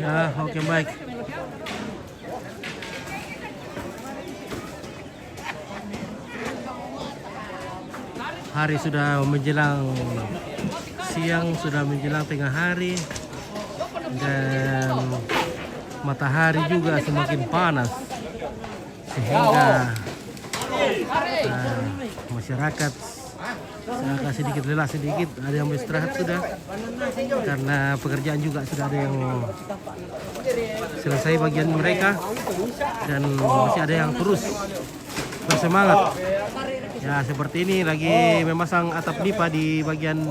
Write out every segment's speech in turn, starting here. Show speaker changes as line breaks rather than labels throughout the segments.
Ya, oke baik. Hari sudah menjelang siang, sudah menjelang tengah hari, dan matahari juga semakin panas sehingga masyarakat agak sedikit lelah, sedikit ada yang beristirahat sudah karena pekerjaan juga sudah ada yang selesai bagian mereka dan masih ada yang terus bersemangat. Ya seperti ini lagi memasang atap nipa di bagian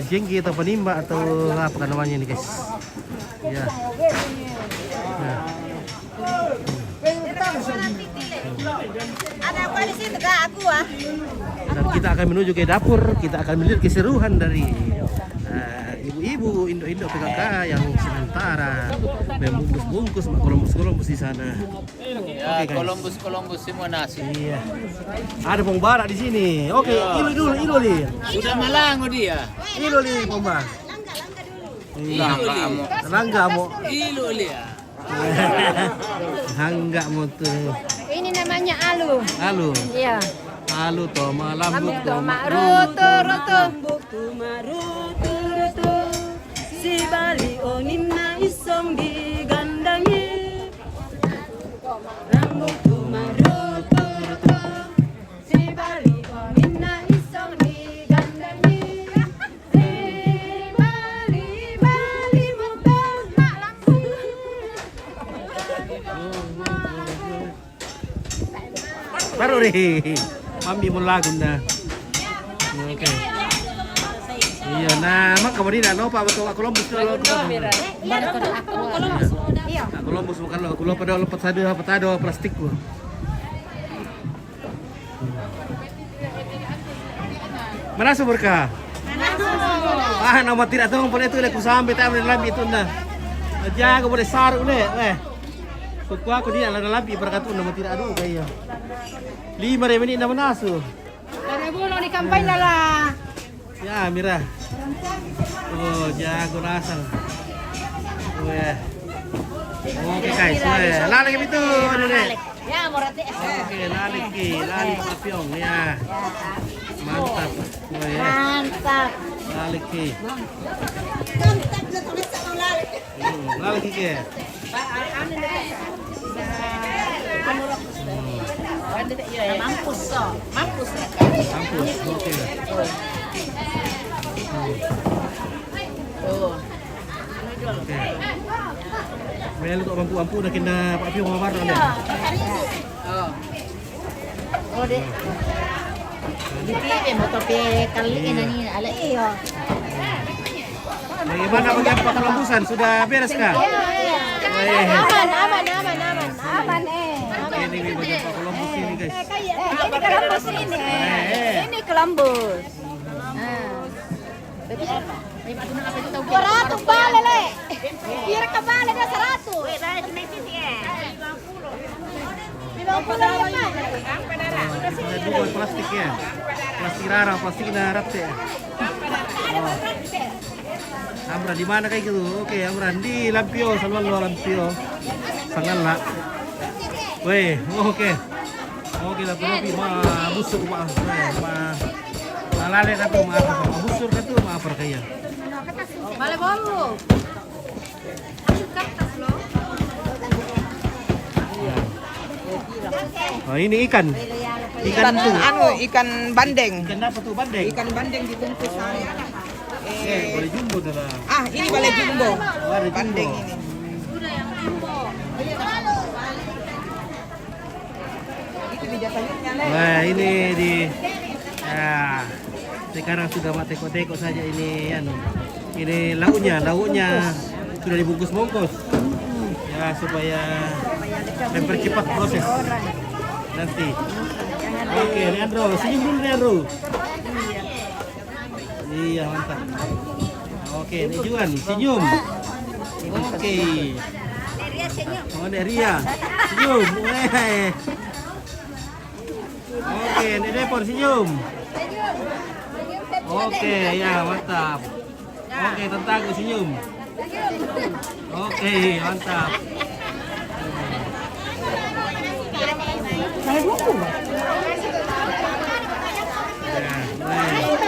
jengki atau penimba atau apa namanya ini guys. Ya. Ya.
Ada apa di sini kak aku ah?
Dan kita akan menuju ke dapur, kita akan melihat keseruan dari ibu-ibu Indo-Indo PKK yang sementara membungkus-bungkus Columbus di sana.
Ya,
Oke, guys.
Columbus semua nasi.
Iya. Ada pembara di sini. Oke, ilo dulu, ilo li.
Sudah malango dia.
Ilo li pembara. Langga mo.
Ilo dia.
Langga mo tuh.
Ini namanya alu.
Alu.
Iya.
Alu to malambuk to
Rutu rutu.
Rutu si bali onim na isong digandangi rambut tumarutu si bali onim na isong digandangi si bali mutang
baru deh. Mami mo lagun na. Oke. Iya, nah, mak kamu tidak lupa betul aku lombus dulu. Aku lombus bukan lo. Aku lupa dah lepas ada plastik gua. Mana berkah? Ah, nama tidak tahu boleh itu aku sampai tahu dalam itu nah. Aja aku boleh saru le. Suku aku dia ada lebih berkat nama tidak ada kayak. 5 menit nama nasu.
Dari bulan di kampanye lah.
Ya, Mira. Oh, jago rasa. Oh ya. Oke, guys. Lalik itu, ada deh.
Ya, morate.
Oke, lalik papiong ya. Mantap. Oh ya.
Mantap.
Lalik ki. Lalik ki.
Mampus so. Mampus.
Mampus. Oke.
Oh.
Oke. Mel kok mampu dah kena Pak Piong mawar anda.
Oh. Oh dek. Dikit motor pe kali ini ala iyo.
Bagaimana bagi apa kelembusan? Sudah beres kah?
Aman
Ini bagi apa kelembus ini guys.
Ini kelembus ini. Ini kelembus. Seratus balik le. Kira ke balik dah 100. Dari sini sini ya. 50 ya.
Ada dua plastik ya. Plastik rara, plastik narat ya. Amran di mana kayak gitu? Oke, Amran di Lampio, Salwan lo Lampio. Sangat lah. Weh, oke. Oke, tapi busuk maaf. Lale katu maaf sama busur katu maaf kaya.
Balik bolu.
Oh, ini ikan. Ikan tuh.
Ikan bandeng.
Ikan apa tuh bandeng?
Ikan bandeng dibungkus.
Boleh jumbo tuh lah.
Ini balai jumbo.
Ada
Bandeng
jumbo.
ini. Itu di sayurnya le.
Wah, ini di ya, sekarang sudah teko-teko saja ini anu. Ini lauknya sudah dibungkus-bungkus. Ya, supaya mempercepat proses. Nanti. Oke, Leandro, senyum dulu Leandro. Iya, mantap. Oke, ini Juan, senyum. Oke. Oh, Ria. Senyum. Oke, ini Depon senyum. Oke, ya mantap. Oke, tentang senyum. Oke, mantap.
Saya buku.
Ya, baik.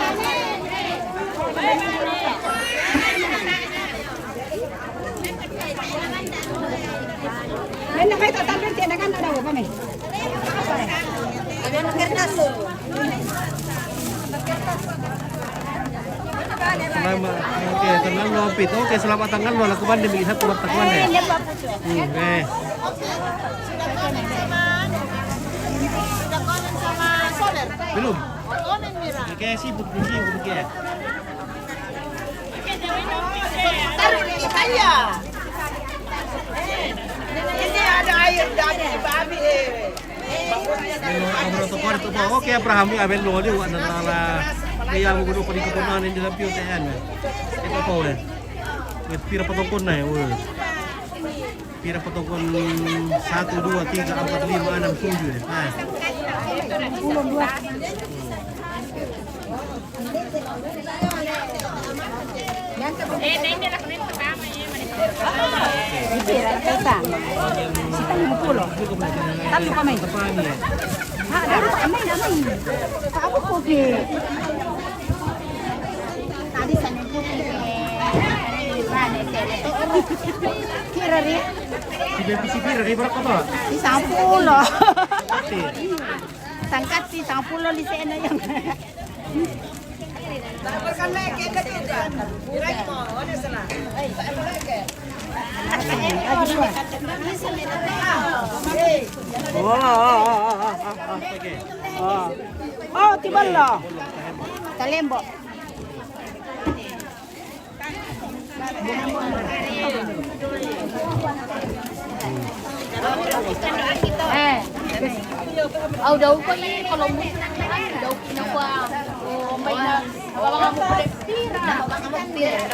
Ini kayak tak tampil tidak kan ada apa nih?
Ada kertas.
Selamat, oke, tenang lo Pit. Oke, selamat tanggal lo lakukan demi satu pertemuan deh. Oke.
Sudah komen sama Soler.
Belum.
Komen Mira.
Oke, sibuk ya.
Taruh di saya. Ini ada air dari babi.
Oke, Abraham ni abel lo dia buat nala kaya mo gusto pa rin kukunan hindi lang piyo tayan. Ito po eh. With pira patungkon na eh. Pira patungkon 1, 2, 3, 4, 5, 6, 7 eh. Ah.
Dipira kita. Kita 50. Talo kami. Ha, dari kami namin. Ako po di. Tadi sana po di. Kira rin.
Si pira rin berapa to?
Si 10.
Pati.
Sangkat si 10 li sana yang.
Kan lagi ke dia. Direct mo, ano sila?
Oke.
Oh, tibal lo. Talembo.
daw ko kalau mo daw kinuha may na mga mo pira mga mo pira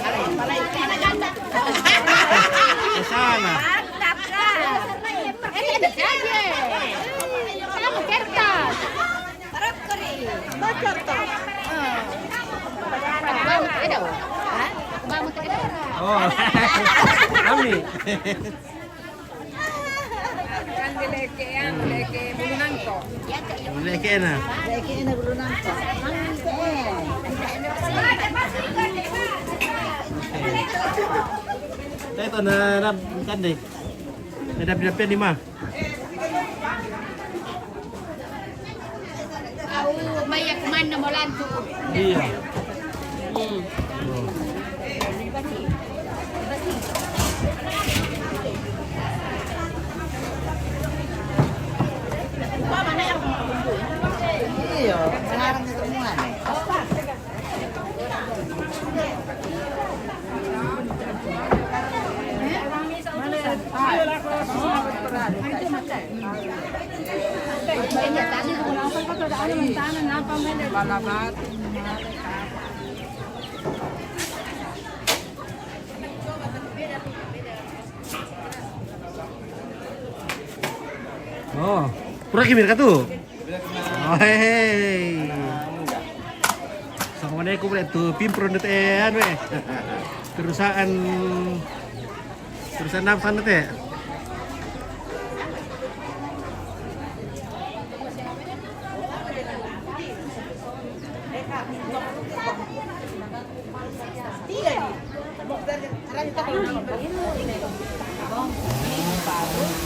Sana.
mantap ka ada saja sama kertas harap kari kertas bangun ada ha bangun ada
Oh. Kami. Leke na.
Lagi na bulunang ko.
Ito na kan deh. Nadap-dapyan ni ma.
may kuman na molan tu
Iya.
Iya, sekarang ketemuan.
Oh, pura kimir ka tu. Oh, hey. Sama mana aku boleh tu pimpron teh anu eh. Perusahaan apa sana teh?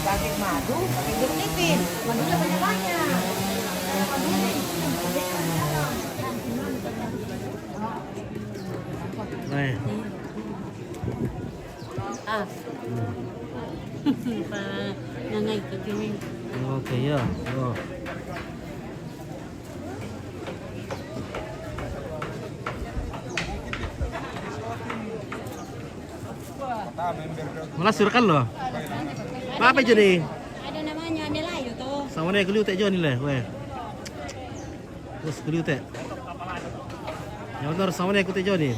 Pakai madu, pakai jeruk nipis. Madunya banyak-banyak.
Baik.
Nanay ko kini.
Oke ya. Oh. Malah surkan loh. Apa aja nih?
Ada namanya Nelayo tuh.
Sama nih geliu teh Johnny lah, weh. Terus geliu teh. Ya benar sama nih aku teh Johnny.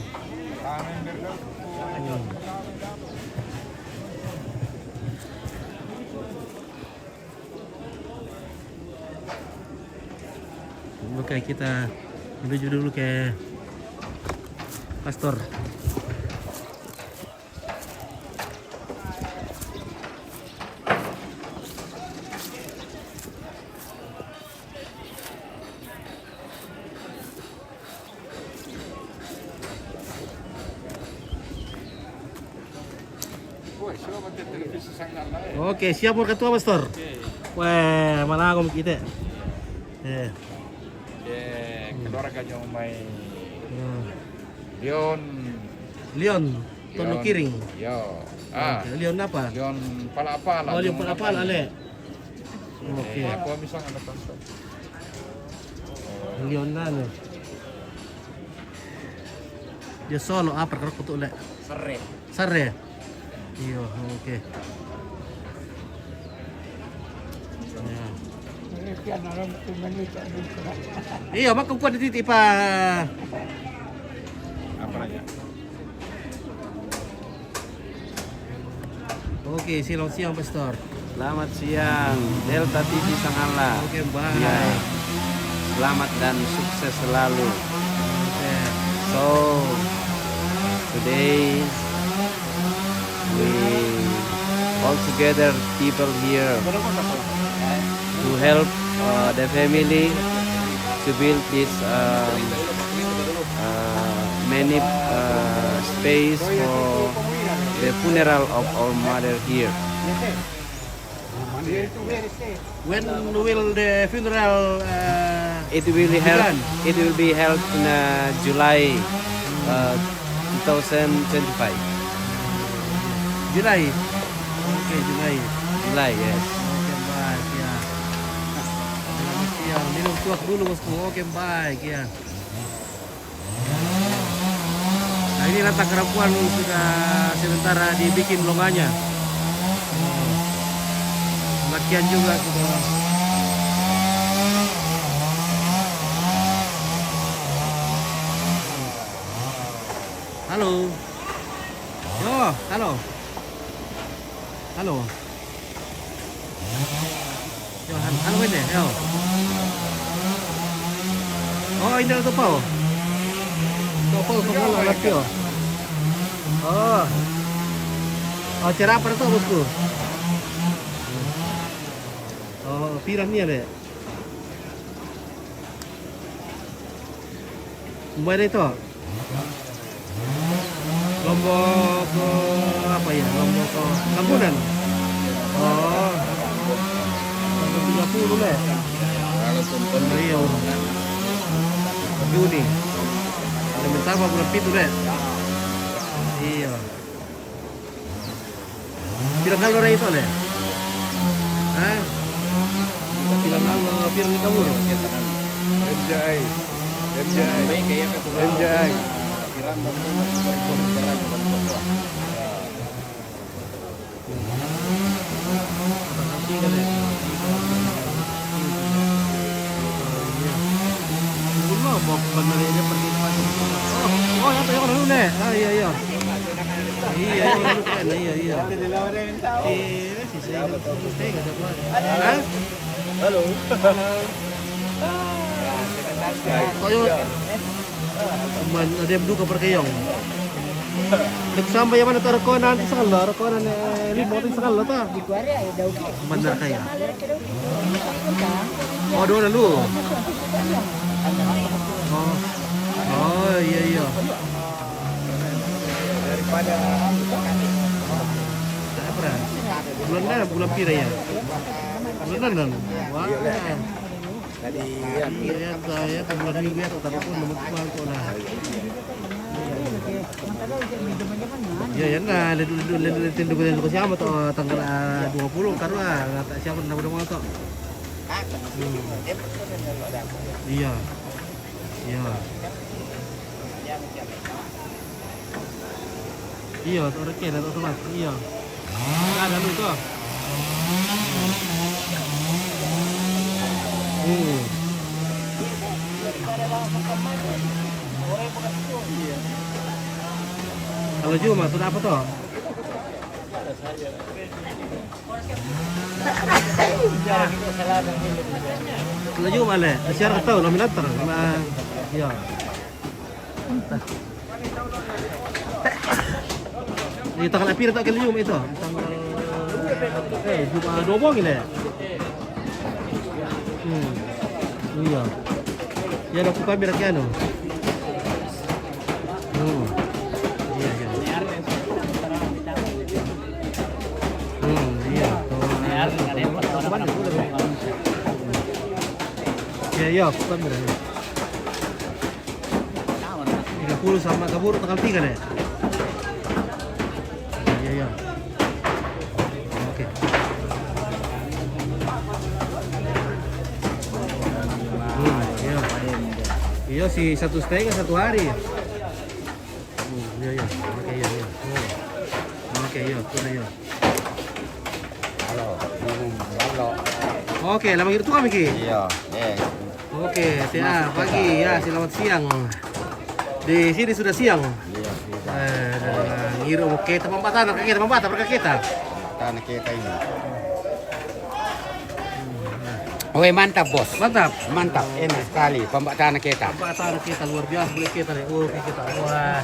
Oke, kita menuju dulu ke pastor. Oke, siap mau ketua Pastor. Wah, mana aku kita.
Keluarganya main
Hmm.
Leon.
Leon, Tono Kiring.
Yo.
Oke, Leon apa?
Leon pala-pala.
Oh, Leon apa Ale? Oke.
Ako misang ano pa so.
Leon na ano. Dia solo apa kalau kutu le?
Sere.
Sare. Iyo, oke. Iya, mak kuat di titik pa.
Apa aja?
Oke, silang siang Pastor.
Selamat siang, Delta TV Sangala.
Oke, bye.
Ya, selamat dan sukses selalu.
Oke.
So, today we all together people here to help the family to build this many space for the funeral of our mother here.
When will the funeral
It will be held.
began?
It will be held in July 2025.
Julai. Oke, Julai.
July, yes.
Oke, baik ya. Selamat siang. Minum tuak dulu bosku. Oke, baik ya. Nah, ini letak kerapuan sudah sementara dibikin longanya. Latihan juga sudah. Halo. Yo, halo. Halo. Yo, halo ini, yo. Oh, ini ada topau. Topau sama lagi yo. Oh. Oh, cara apa tuh bosku? Oh, pirang ni ada. Mana itu? Lombok apa ya? Lombok Kampunan. Oh. Lombok 30 lah. Riau. Juni. Ada bentar bulan pitu deh. Iya. Pirang kali orang itu deh. Hah? Pirang kali pirang kamu.
MJI. MJI.
Benernya pergi oh ya yang dulu deh. Ah iya iya. Iya iya si saya enggak ada buat. Halo. Koyo man ada yang duka perkayong. Sampai mana rekonan sekali rekonan limo itu sekali ta. Bener kaya. Oh dua lalu. Oh iya iya.
Daripada
Apa? Bulan pira ya? Bulan. Wah.
tadi
Iya saya bulan minggu ya tapi pun nomor ko na. Ya yan na tindu ko siya to tanggal 20 karo ngata siya na mo to. Iya. Iya. Iya, to reke na to mas. Iya. Ada lu to. Kalau Juma sudah apa toh? Kalau Juma le, siar tahu nominator sama ya. Di tanggal apir tak kalau Juma itu? Tanggal Juma 20 gini. Iya. Ya aku kamera ke ano. Iya, iya. Ya, iya, bukan benar. 30 sama kabur tanggal 3 deh. Iya, iya. Oke. Iya. Iya sih 1,5 1 hari. Iya, iya. Oke, iya, iya. Oke, iya, sudah iya.
Halo, halo.
Oke, lama gitu kami Ki.
Iya,
Oke, siap pagi ya, selamat siang. Di sini sudah siang.
Iya,
Ngiru kita pembatan, kita pembatan, kita.
tanah kita ini. Oke, mantap bos.
Mantap.
Mantap, enak sekali pembacaan kita.
Pembatan kita luar biasa, boleh kita nih. Kita wah.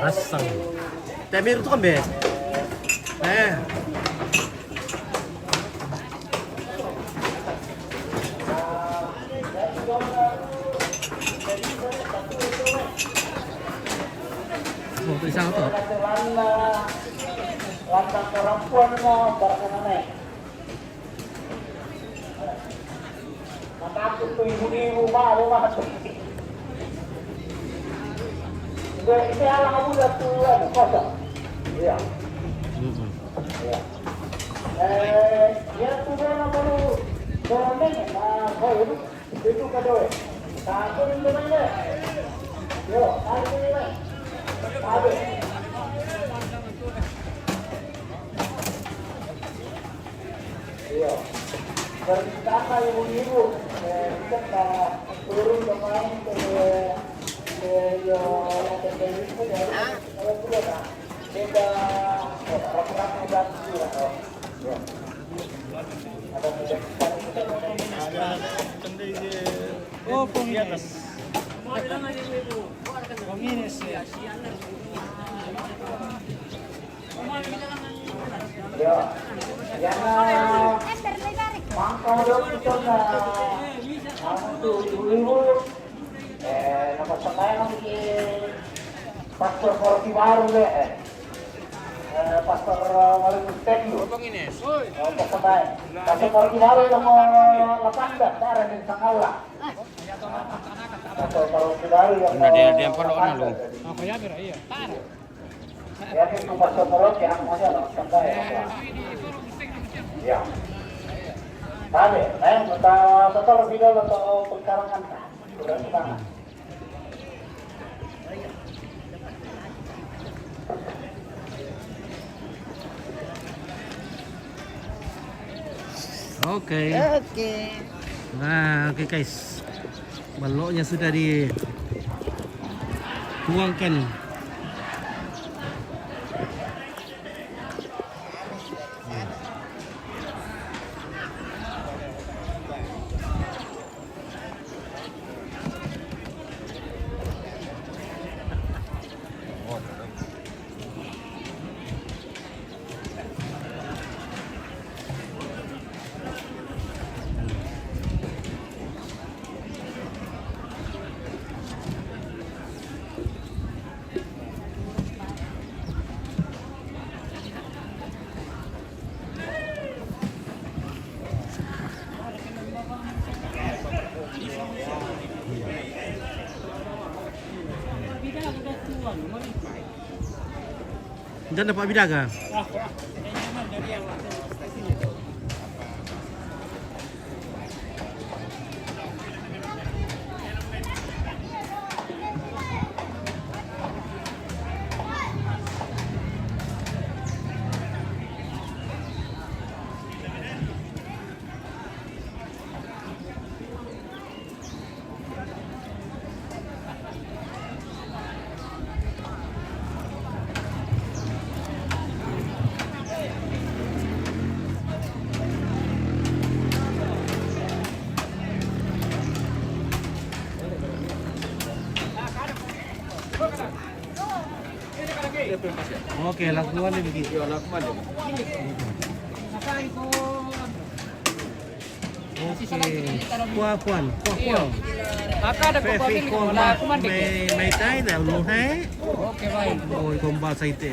Rasang. Temir itu kan be. Mau tulisan apa?
Lantang perempuan mau berkenaan. Maka aku tuh ibu-ibu rumah tuh. Ini alam kamu udah tua kosong. Iya. Iya. Ya tuh orang baru dorongnya, oh itu kedua. Satu itu mana? Yo, satu ini mana? Satu. Iya. Pertama ibu-ibu, kita turun ke main ke
Oh, penginis. Penginis ya.
Ya, yang mangkau itu na, itu ibu-ibu, nama saya nanti pastor Forti baru deh, pastor Malus Teklu. Pastor Forti baru yang mau lepas dah, darah di Sangaula. Pastor Forti baru yang mau.
Dia perlu lalu.
Apa ya bera iya.
Ya, itu pastor Forti yang mau jalan sampai. Ya. Sabi, betul video atau pengkarangan sudah sana.
Oke. Nah, oke guys. Baloknya sudah dituangkan. Dan dapat bidaga. Oke, lakukan ini begitu. Lakukan ini. Kuah-kuah.
Aka ada
Pepe kuah may tayo na luhay.
Oke baik.
Ôi, không bao say tệ.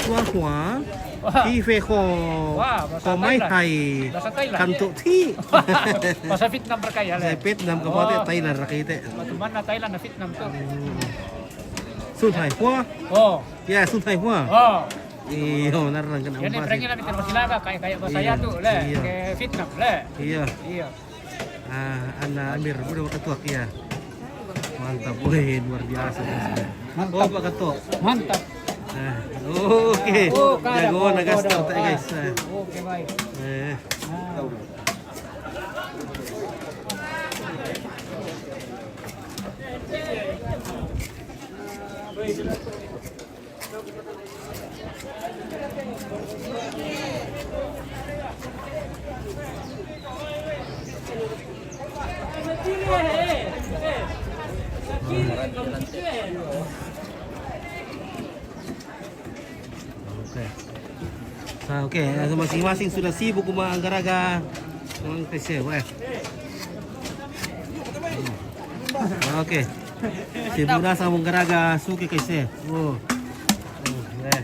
Kuah-kuah. Hife ko
Wah, bahasa
Komay
Thailand.
Thai
Bahasa Thailand.
Kanto Ti.
Bahasa Vietnam berkaya
Sa
le.
Vietnam kamote Thailand rakite.
Teman na Thailand na Vietnam to.
Sun Thai Hua.
Oh.
Ya, Sun Thai Hua.
Oh.
Iyo, narang ka
Yan
na
pergi namin terus silaga kayak bahasa
Iya,
tuh le
iya.
ke Vietnam le.
Iya.
Iya.
Ana Amir, udah ketua ya. Mantap, wih, luar biasa. Oh, Pak Ketua.
Mantap.
Nah, oke.
Oh, kada,
Jagoan
oh,
agak
kada,
start ya,
ah.
guys.
Oke baik.
Eh. Oke. Nah, oke, masing-masing sudah sibuk menggaraga dengan PC, weh. Oke. Sibuk dah sama menggaraga suki PC. Oh. Weh.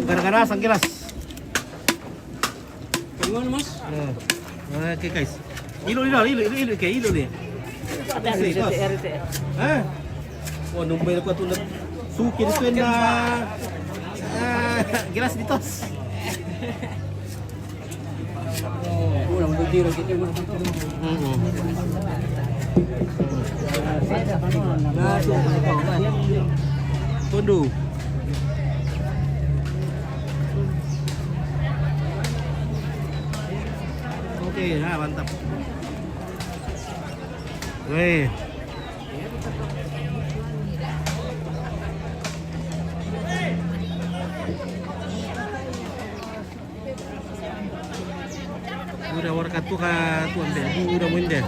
Gara-gara sang gelas.
Gimana Mas?
Oke, guys. Ilo kayak ilo nih. Hah? Wah, numbay na ko ito suki dito na gelas dito.
Kurang berdiri kita mah.
Kondo. Oke, mantap. Weh. Udah warkat tuh tuan deh, udah main deh.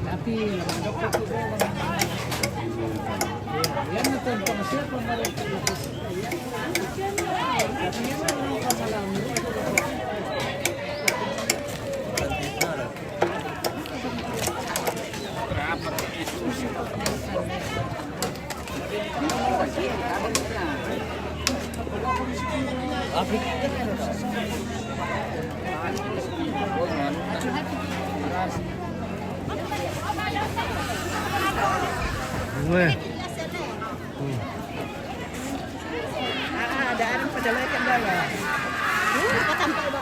Tapi yan na to pang-share pa na rin.
Weh.
Ada orang pada lekan dalam.
Nakatampak ba?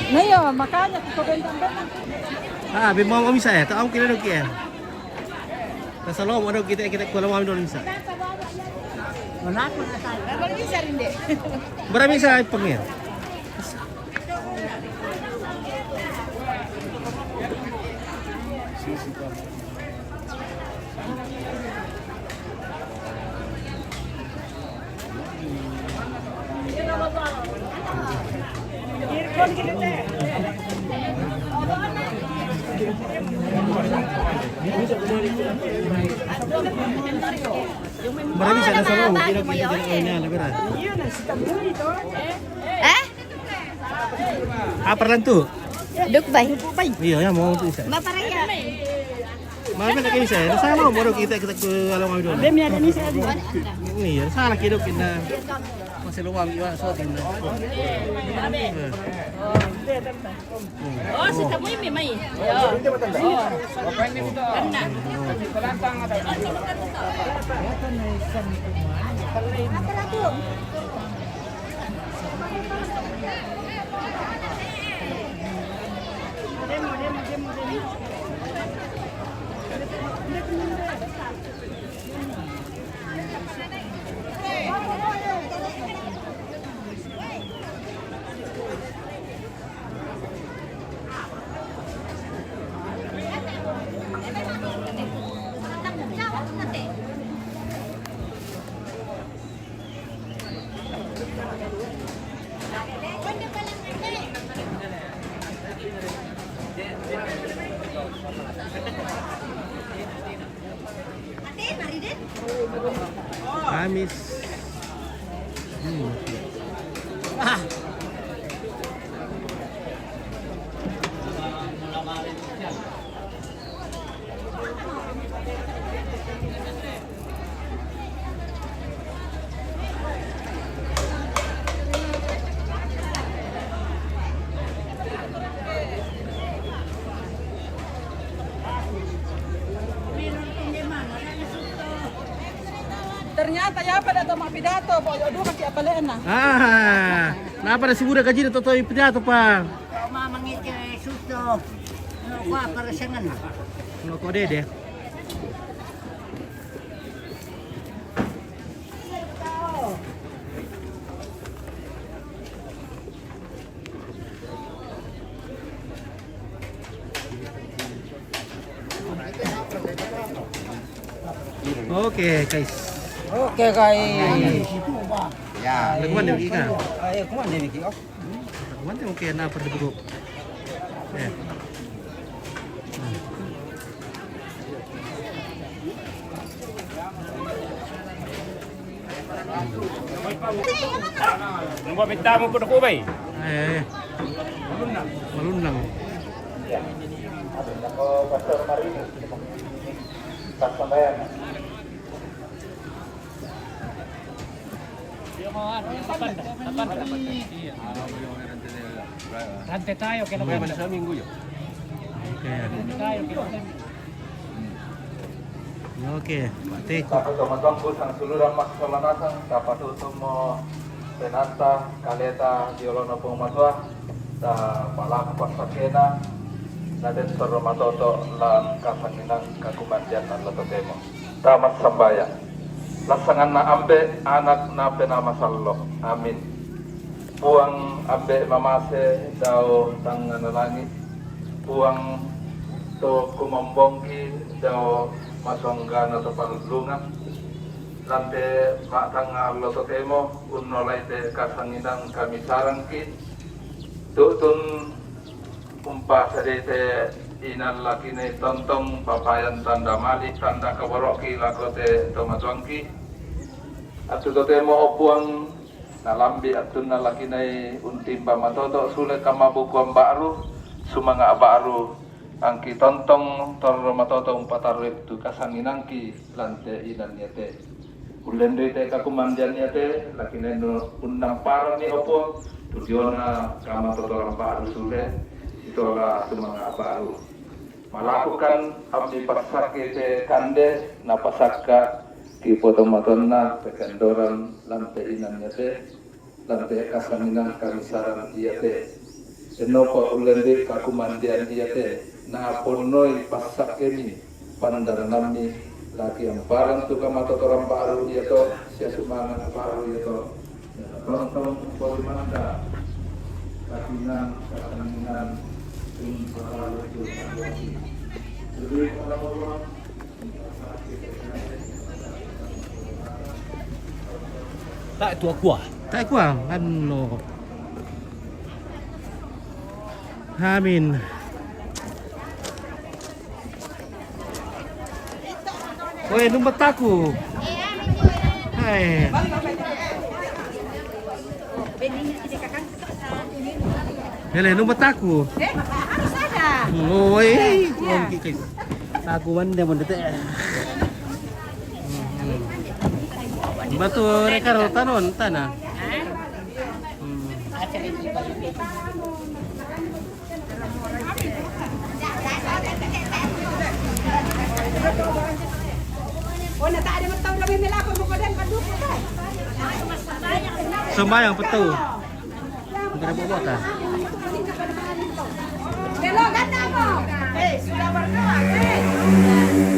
Ngayon, makanya kubenta-benta.
Bimau kami saya, tak kita dok ya. Kalau mau dok kita kalau mau dok bisa.
Wala ko na tayo. Abang isa rin di.
Berapa bisa pengir? Marami sana sa loob, kinakita niya, labira.
Eh?
Apa lang to?
Dukbay.
Iya, ya mau itu isa.
Maparaya.
Marami na kayo isa. Sana mo mo kita alam kami doon.
Demi ada ni sa adi.
Iya, sana kidok kita. Masih lumayan iwan so din.
Oh, si tamoy may may.
Kamis.
Ternyata ya pada to mapidato, boyo do kasi apalaen na.
Napa na siguro ka dito totoo yung pidato pa.
Mamangit ka susto. Ano pa para sa nga.
Ano ko dede? Okay, guys.
Oke kay.
Ya, laguan yung ika.
Ay, kuman din iki.
Laguan yung kaya na pada grup. Eh.
Nunggu minta mo ko na ko bay.
Ay. Malunang.
Ako, Pastor Marino. Sasambayan.
Rante tayo kaya naman sa minggu yo.
Okay. Pati.
Dapat tumatanggo sa sulurang maksalanasan, dapat mo penanta, kaleta, diolono pong matwa, sa palak pasakena, natin sa romatoto lang kasanginang kakumandian ng latotemo. Tamat sambayan. Lasangan na ambe, anak na pinamasallo. Amin. Puang ambe mamase daw tang langit. Puang to kumambongki daw masongga na to panlungan. Lante matang latotemo, unolaite kasanginang kami sarangki. Tutun umpa sadete inan laki ne tontong papayan tanda mali tanda kawaroki lakote tomatwangki atu totemo opuang nalambi atun na laki ne untimba matoto sulit kamabukuan baru sumanga baru angki tontong tor matoto umpatarip tu kasanginangki lante inan yate ulende te kakumandian yate laki ne unang paran ni opo tujuana kama totoran baru sulit itulah semanga baru melakukan abdi pasake te kande na pasaka ki potomatonna pekandoran lante inannya te lante kasaminang kamisaran iya te enopo ulende kakumandian iya te na ponoi pasake ni pandaranami laki yang parang tu kamatotoran baru iya to sia sumanga baru iya to rontong polimanda kakinan kasaminang
Tak itu aku ah.
Tak kuang ano. Amin. Oy, numbat aku. Hai. Hele, numbat aku.
Harus ada.
Oy, konki guys. Aku mande mande. Batu rekaro tanon tanah.
Oh, na tayo naman tayo kami nila kung bukodan paduko ka.
Sembayang betul. Enggak ada buat ah.
Hello, ganda mo. Eh, sudah berdua.